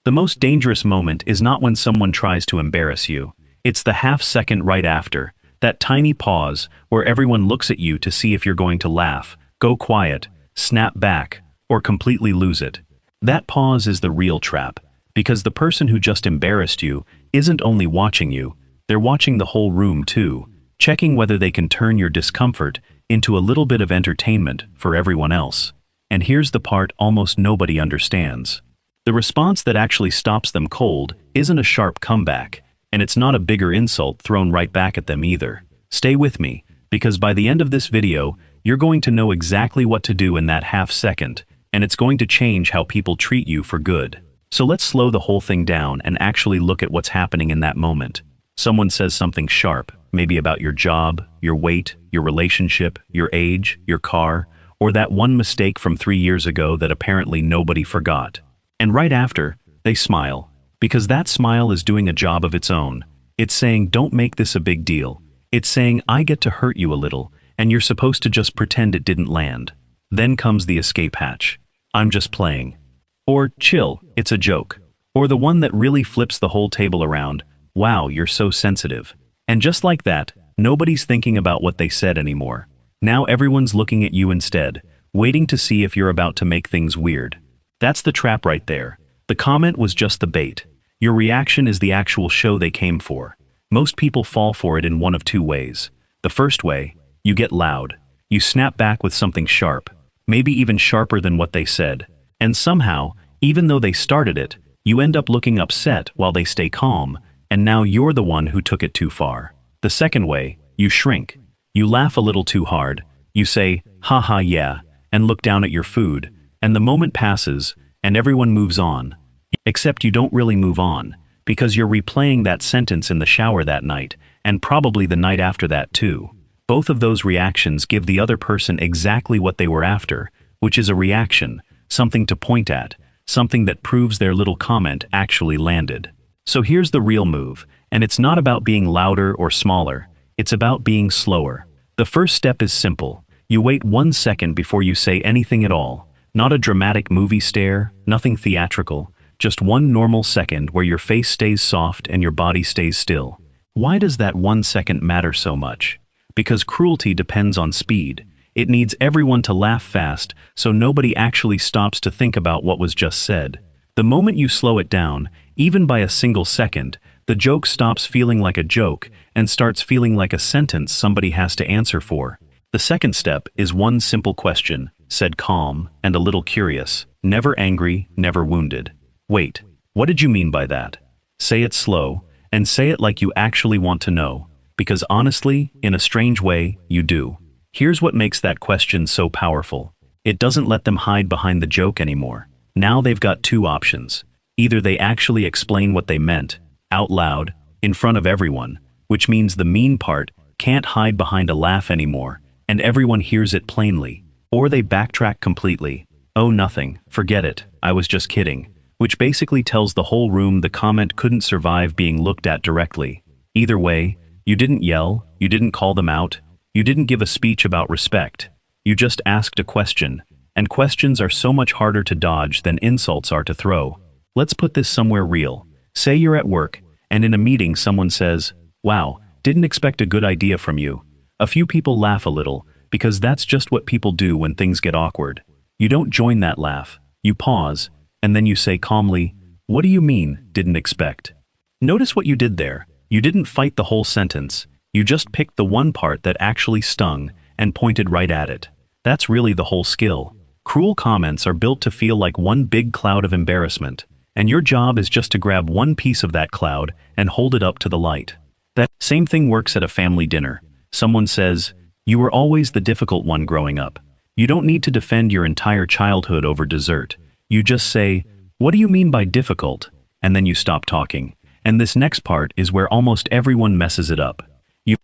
The most dangerous moment is not when someone tries to embarrass you. It's the half second right after, that tiny pause where everyone looks at you to see if you're going to laugh, go quiet, snap back, or completely lose it. That pause is the real trap, because the person who just embarrassed you isn't only watching you, they're watching the whole room too, checking whether they can turn your discomfort into a little bit of entertainment for everyone else. And here's the part almost nobody understands. The response that actually stops them cold isn't a sharp comeback, and it's not a bigger insult thrown right back at them either. Stay with me, because by the end of this video, you're going to know exactly what to do in that half second, and it's going to change how people treat you for good. So let's slow the whole thing down and actually look at what's happening in that moment. Someone says something sharp, maybe about your job, your weight, your relationship, your age, your car, or that one mistake from 3 years ago that apparently nobody forgot. And right after, they smile, because that smile is doing a job of its own. It's saying, don't make this a big deal. It's saying, I get to hurt you a little, and you're supposed to just pretend it didn't land. Then comes the escape hatch. I'm just playing. Or, chill, it's a joke. Or the one that really flips the whole table around, wow, you're so sensitive. And just like that, nobody's thinking about what they said anymore. Now everyone's looking at you instead, waiting to see if you're about to make things weird. That's the trap right there. The comment was just the bait. Your reaction is the actual show they came for. Most people fall for it in one of two ways. The first way, you get loud. You snap back with something sharp, maybe even sharper than what they said. And somehow, even though they started it, you end up looking upset while they stay calm, and now you're the one who took it too far. The second way, you shrink. You laugh a little too hard. You say, haha yeah, and look down at your food. And the moment passes, and everyone moves on. Except you don't really move on, because you're replaying that sentence in the shower that night, and probably the night after that too. Both of those reactions give the other person exactly what they were after, which is a reaction, something to point at, something that proves their little comment actually landed. So here's the real move, and it's not about being louder or smaller, it's about being slower. The first step is simple. You wait 1 second before you say anything at all. Not a dramatic movie stare, nothing theatrical, just 1 normal second where your face stays soft and your body stays still. Why does that 1 second matter so much? Because cruelty depends on speed. It needs everyone to laugh fast so nobody actually stops to think about what was just said. The moment you slow it down, even by a single second, the joke stops feeling like a joke and starts feeling like a sentence somebody has to answer for. The second step is one simple question, said calm and a little curious, never angry, never wounded. Wait, what did you mean by that? Say it slow, and say it like you actually want to know, because honestly, in a strange way, you do. Here's what makes that question so powerful. It doesn't let them hide behind the joke anymore. Now they've got 2 options. Either they actually explain what they meant, out loud, in front of everyone, which means the mean part can't hide behind a laugh anymore, and everyone hears it plainly. Or they backtrack completely. Oh, nothing, forget it, I was just kidding. Which basically tells the whole room the comment couldn't survive being looked at directly. Either way, you didn't yell, you didn't call them out, you didn't give a speech about respect. You just asked a question, and questions are so much harder to dodge than insults are to throw. Let's put this somewhere real. Say you're at work, and in a meeting someone says, wow, didn't expect a good idea from you. A few people laugh a little, because that's just what people do when things get awkward. You don't join that laugh, you pause, and then you say calmly, what do you mean, didn't expect? Notice what you did there. You didn't fight the whole sentence, you just picked the one part that actually stung and pointed right at it. That's really the whole skill. Cruel comments are built to feel like one big cloud of embarrassment, and your job is just to grab one piece of that cloud and hold it up to the light. That same thing works at a family dinner. Someone says, you were always the difficult one growing up. You don't need to defend your entire childhood over dessert. You just say, what do you mean by difficult? And then you stop talking. And this next part is where almost everyone messes it up.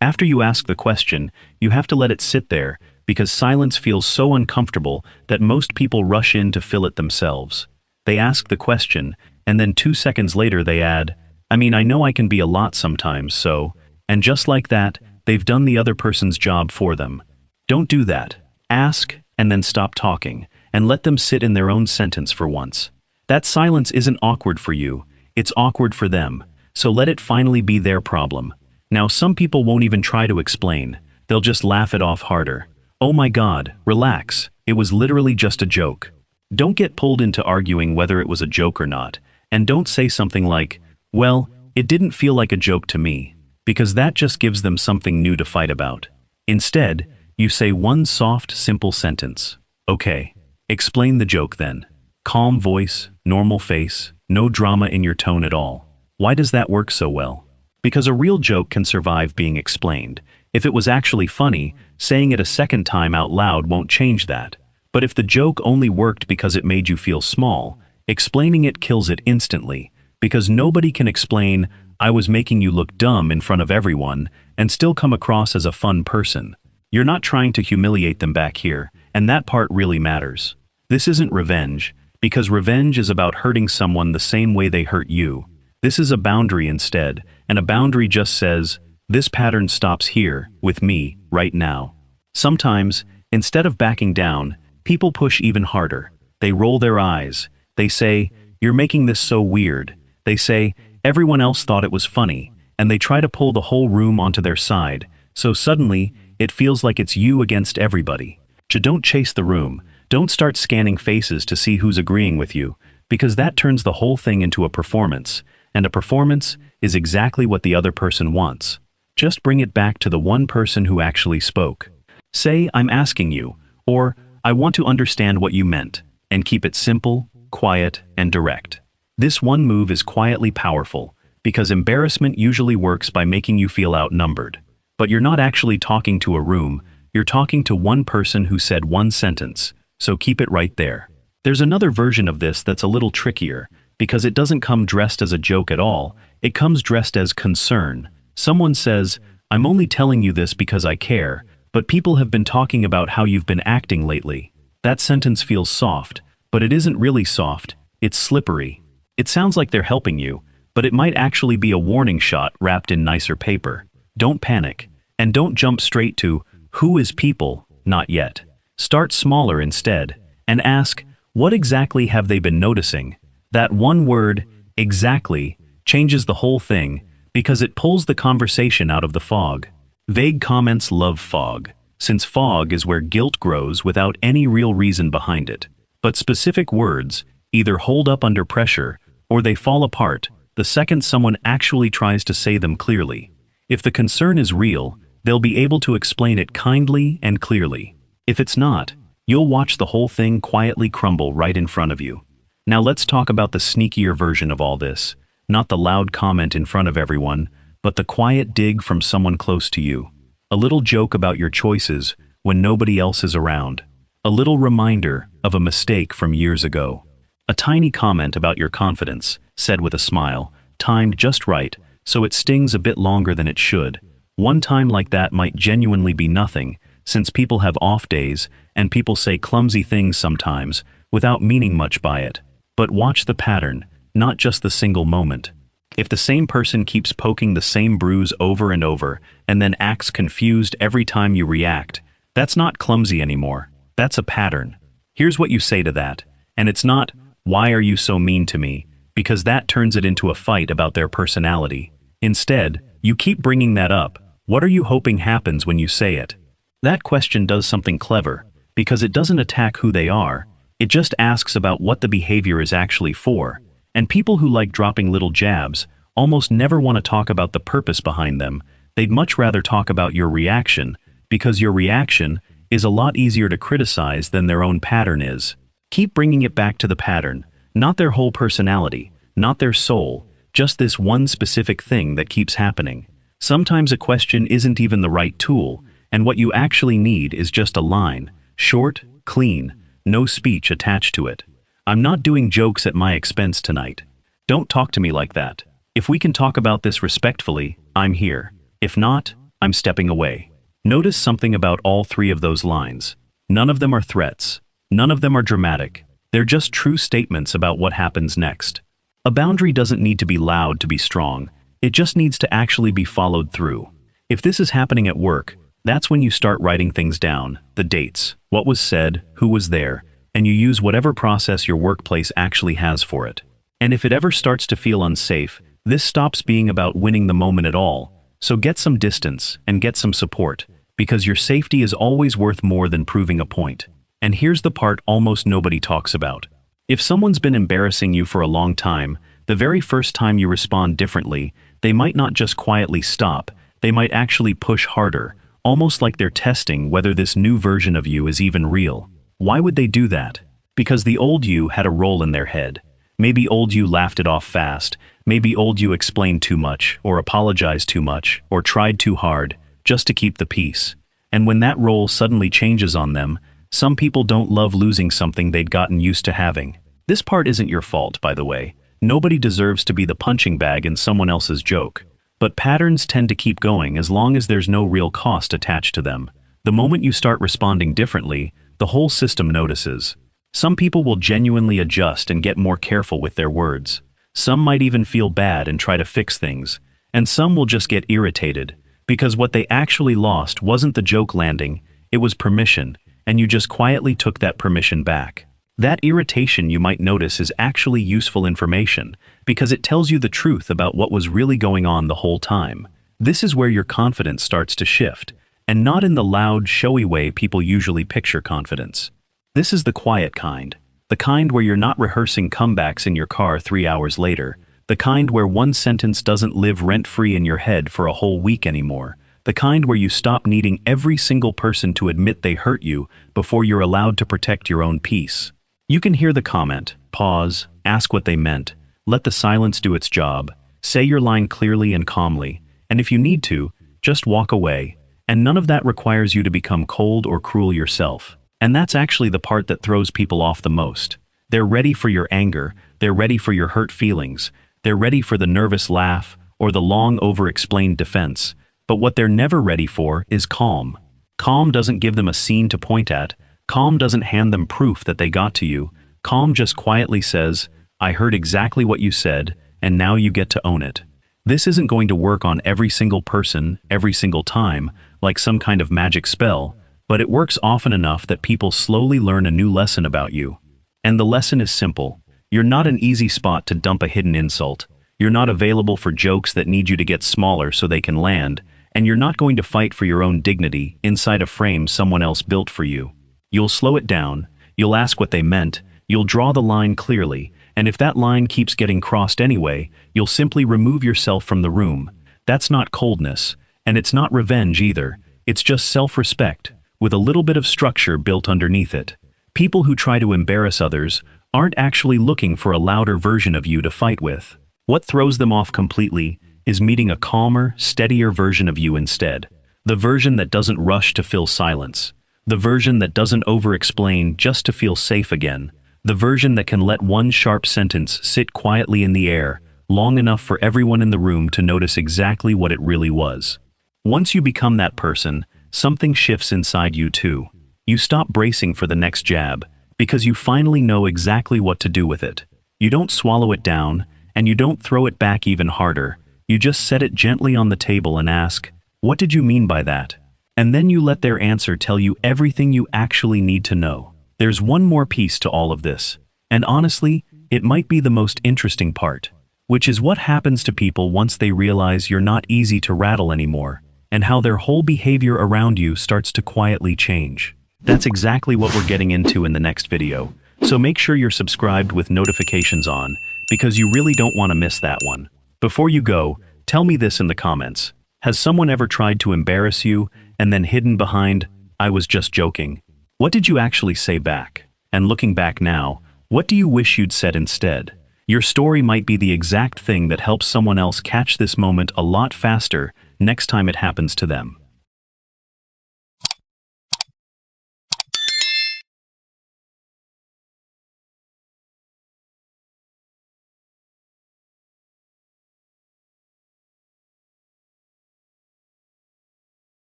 After you ask the question, you have to let it sit there, because silence feels so uncomfortable that most people rush in to fill it themselves. They ask the question, and then 2 seconds later they add, I mean, I know I can be a lot sometimes, so, and just like that, they've done the other person's job for them. Don't do that. Ask, and then stop talking, and let them sit in their own sentence for once. That silence isn't awkward for you, it's awkward for them, so let it finally be their problem. Now some people won't even try to explain, they'll just laugh it off harder. Oh my God, relax, it was literally just a joke. Don't get pulled into arguing whether it was a joke or not, and don't say something like, well, it didn't feel like a joke to me, because that just gives them something new to fight about. Instead, you say one soft, simple sentence. Okay, explain the joke then. Calm voice, normal face, no drama in your tone at all. Why does that work so well? Because a real joke can survive being explained. If it was actually funny, saying it a second time out loud won't change that. But if the joke only worked because it made you feel small, explaining it kills it instantly, because nobody can explain, I was making you look dumb in front of everyone, and still come across as a fun person. You're not trying to humiliate them back here, and that part really matters. This isn't revenge, because revenge is about hurting someone the same way they hurt you. This is a boundary instead, and a boundary just says, this pattern stops here, with me, right now. Sometimes, instead of backing down, people push even harder. They roll their eyes. They say, you're making this so weird. They say, everyone else thought it was funny, and they try to pull the whole room onto their side, so suddenly, it feels like it's you against everybody. Don't chase the room. Don't start scanning faces to see who's agreeing with you, because that turns the whole thing into a performance, and a performance is exactly what the other person wants. Just bring it back to the one person who actually spoke. Say, I'm asking you, or I want to understand what you meant, and keep it simple, quiet, and direct. This one move is quietly powerful, because embarrassment usually works by making you feel outnumbered. But you're not actually talking to a room, you're talking to one person who said one sentence, so keep it right there. There's another version of this that's a little trickier, because it doesn't come dressed as a joke at all, it comes dressed as concern. Someone says, I'm only telling you this because I care, but people have been talking about how you've been acting lately. That sentence feels soft, but it isn't really soft, it's slippery. It sounds like they're helping you, but it might actually be a warning shot wrapped in nicer paper. Don't panic, and don't jump straight to, who is people? Not yet. Start smaller instead, and ask, what exactly have they been noticing? That one word, exactly, changes the whole thing, because it pulls the conversation out of the fog. Vague comments love fog, since fog is where guilt grows without any real reason behind it. But specific words either hold up under pressure, or they fall apart the second someone actually tries to say them clearly. If the concern is real, they'll be able to explain it kindly and clearly. If it's not, you'll watch the whole thing quietly crumble right in front of you. Now let's talk about the sneakier version of all this, not the loud comment in front of everyone, but the quiet dig from someone close to you. A little joke about your choices when nobody else is around. A little reminder of a mistake from years ago. A tiny comment about your confidence, said with a smile, timed just right, so it stings a bit longer than it should. One time like that might genuinely be nothing, since people have off days, and people say clumsy things sometimes, without meaning much by it. But watch the pattern, not just the single moment. If the same person keeps poking the same bruise over and over, and then acts confused every time you react, that's not clumsy anymore. That's a pattern. Here's what you say to that. And it's not, why are you so mean to me? Because that turns it into a fight about their personality. Instead, you keep bringing that up. What are you hoping happens when you say it? That question does something clever, because it doesn't attack who they are, it just asks about what the behavior is actually for. And people who like dropping little jabs almost never want to talk about the purpose behind them. They'd much rather talk about your reaction, because your reaction is a lot easier to criticize than their own pattern is. Keep bringing it back to the pattern, not their whole personality, not their soul, just this one specific thing that keeps happening. Sometimes a question isn't even the right tool, and what you actually need is just a line, short, clean, no speech attached to it. I'm not doing jokes at my expense tonight. Don't talk to me like that. If we can talk about this respectfully, I'm here. If not, I'm stepping away. Notice something about all three of those lines. None of them are threats. None of them are dramatic. They're just true statements about what happens next. A boundary doesn't need to be loud to be strong. It just needs to actually be followed through. If this is happening at work, that's when you start writing things down, the dates, what was said, who was there, and you use whatever process your workplace actually has for it. And if it ever starts to feel unsafe, this stops being about winning the moment at all. So get some distance and get some support, because your safety is always worth more than proving a point. And here's the part almost nobody talks about. If someone's been embarrassing you for a long time, the very first time you respond differently, they might not just quietly stop, they might actually push harder, almost like they're testing whether this new version of you is even real. Why would they do that? Because the old you had a role in their head. Maybe old you laughed it off fast, maybe old you explained too much, or apologized too much, or tried too hard, just to keep the peace. And when that role suddenly changes on them, some people don't love losing something they'd gotten used to having. This part isn't your fault, by the way. Nobody deserves to be the punching bag in someone else's joke. But patterns tend to keep going as long as there's no real cost attached to them. The moment you start responding differently, the whole system notices. Some people will genuinely adjust and get more careful with their words. Some might even feel bad and try to fix things. And some will just get irritated, because what they actually lost wasn't the joke landing, it was permission, and you just quietly took that permission back. That irritation you might notice is actually useful information, because it tells you the truth about what was really going on the whole time. This is where your confidence starts to shift, and not in the loud, showy way people usually picture confidence. This is the quiet kind. The kind where you're not rehearsing comebacks in your car 3 hours later. The kind where one sentence doesn't live rent-free in your head for a whole week anymore. The kind where you stop needing every single person to admit they hurt you before you're allowed to protect your own peace. You can hear the comment, pause, ask what they meant, let the silence do its job, say your line clearly and calmly, and if you need to, just walk away. And none of that requires you to become cold or cruel yourself. And that's actually the part that throws people off the most. They're ready for your anger, they're ready for your hurt feelings, they're ready for the nervous laugh or the long over-explained defense. But what they're never ready for is calm. Calm doesn't give them a scene to point at. Calm doesn't hand them proof that they got to you. Calm just quietly says, I heard exactly what you said, and now you get to own it. This isn't going to work on every single person, every single time, like some kind of magic spell, but it works often enough that people slowly learn a new lesson about you. And the lesson is simple. You're not an easy spot to dump a hidden insult. You're not available for jokes that need you to get smaller so they can land, and you're not going to fight for your own dignity inside a frame someone else built for you. You'll slow it down, you'll ask what they meant, you'll draw the line clearly, and if that line keeps getting crossed anyway, you'll simply remove yourself from the room. That's not coldness, and it's not revenge either. It's just self-respect, with a little bit of structure built underneath it. People who try to embarrass others aren't actually looking for a louder version of you to fight with. What throws them off completely is meeting a calmer, steadier version of you instead. The version that doesn't rush to fill silence. The version that doesn't over-explain just to feel safe again. The version that can let one sharp sentence sit quietly in the air, long enough for everyone in the room to notice exactly what it really was. Once you become that person, something shifts inside you too. You stop bracing for the next jab, because you finally know exactly what to do with it. You don't swallow it down, and you don't throw it back even harder. You just set it gently on the table and ask, what did you mean by that? And then you let their answer tell you everything you actually need to know. There's one more piece to all of this, and honestly, it might be the most interesting part, which is what happens to people once they realize you're not easy to rattle anymore, and how their whole behavior around you starts to quietly change. That's exactly what we're getting into in the next video, so make sure you're subscribed with notifications on, because you really don't want to miss that one. Before you go, tell me this in the comments. Has someone ever tried to embarrass you and then hidden behind, I was just joking? What did you actually say back? And looking back now, what do you wish you'd said instead? Your story might be the exact thing that helps someone else catch this moment a lot faster next time it happens to them.